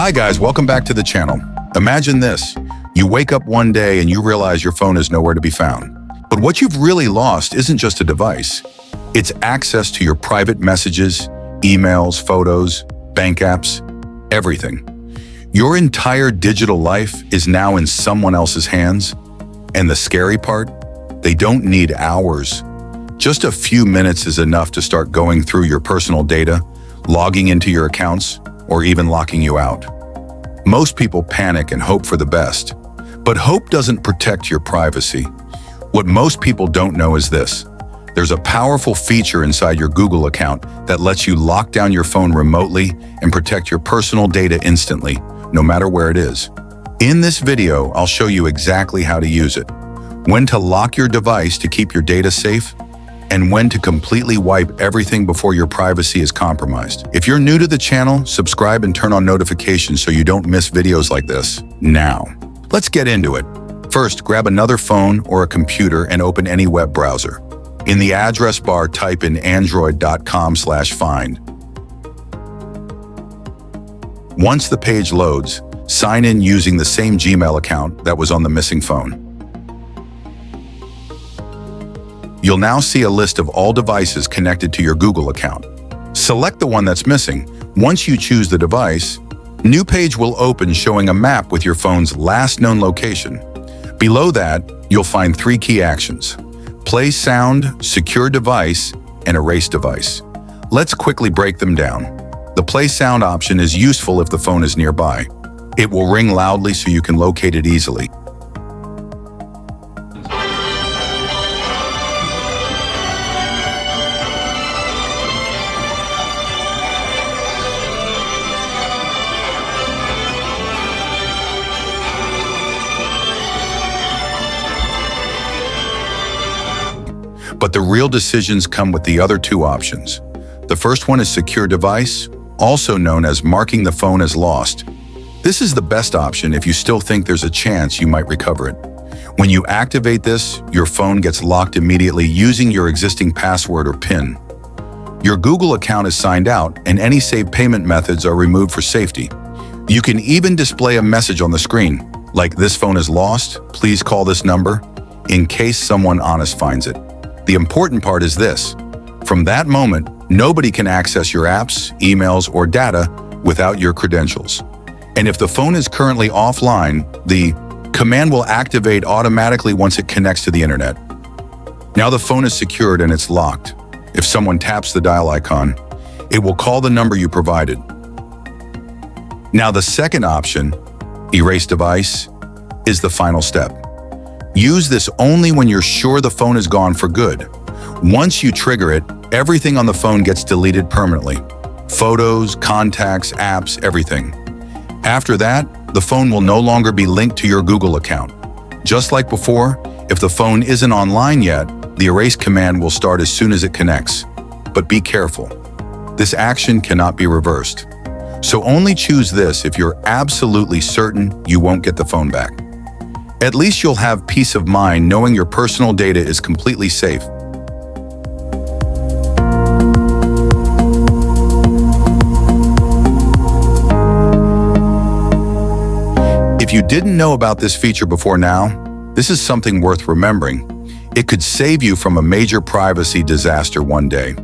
Hi guys, welcome back to the channel. Imagine this. You wake up one day and you realize your phone is nowhere to be found. But what you've really lost isn't just a device. It's access to your private messages, emails, photos, bank apps, everything. Your entire digital life is now in someone else's hands. And the scary part? They don't need hours. Just a few minutes is enough to start going through your personal data, logging into your accounts, or even locking you out. Most people panic and hope for the best, but hope doesn't protect your privacy. What most people don't know is this. There's a powerful feature inside your Google account that lets you lock down your phone remotely and protect your personal data instantly, no matter where it is. In this video, I'll show you exactly how to use it, when to lock your device to keep your data safe, and when to completely wipe everything before your privacy is compromised. If you're new to the channel, subscribe and turn on notifications so you don't miss videos like this. Now, let's get into it. First, grab another phone or a computer and open any web browser. In the address bar, type in android.com/find. Once the page loads, sign in using the same Gmail account that was on the missing phone. You'll now see a list of all devices connected to your Google account. Select the one that's missing. Once you choose the device, a new page will open showing a map with your phone's last known location. Below that, you'll find 3 key actions: play sound, secure device, and erase device. Let's quickly break them down. The play sound option is useful if the phone is nearby. It will ring loudly so you can locate it easily. But the real decisions come with the other 2 options. The first one is secure device, also known as marking the phone as lost. This is the best option if you still think there's a chance you might recover it. When you activate this, your phone gets locked immediately using your existing password or PIN. Your Google account is signed out and any saved payment methods are removed for safety. You can even display a message on the screen, like "This phone is lost, please call this number," in case someone honest finds it. The important part is this. From that moment, nobody can access your apps, emails, or data without your credentials. And if the phone is currently offline, the command will activate automatically once it connects to the internet. Now the phone is secured and it's locked. If someone taps the dial icon, it will call the number you provided. Now the second option, erase device, is the final step. Use this only when you're sure the phone is gone for good. Once you trigger it, everything on the phone gets deleted permanently. Photos, contacts, apps, everything. After that, the phone will no longer be linked to your Google account. Just like before, if the phone isn't online yet, the erase command will start as soon as it connects. But be careful. This action cannot be reversed. So only choose this if you're absolutely certain you won't get the phone back. At least you'll have peace of mind knowing your personal data is completely safe. If you didn't know about this feature before now, this is something worth remembering. It could save you from a major privacy disaster one day.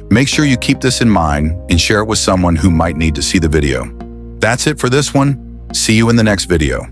Make sure you keep this in mind and share it with someone who might need to see the video. That's it for this one. See you in the next video.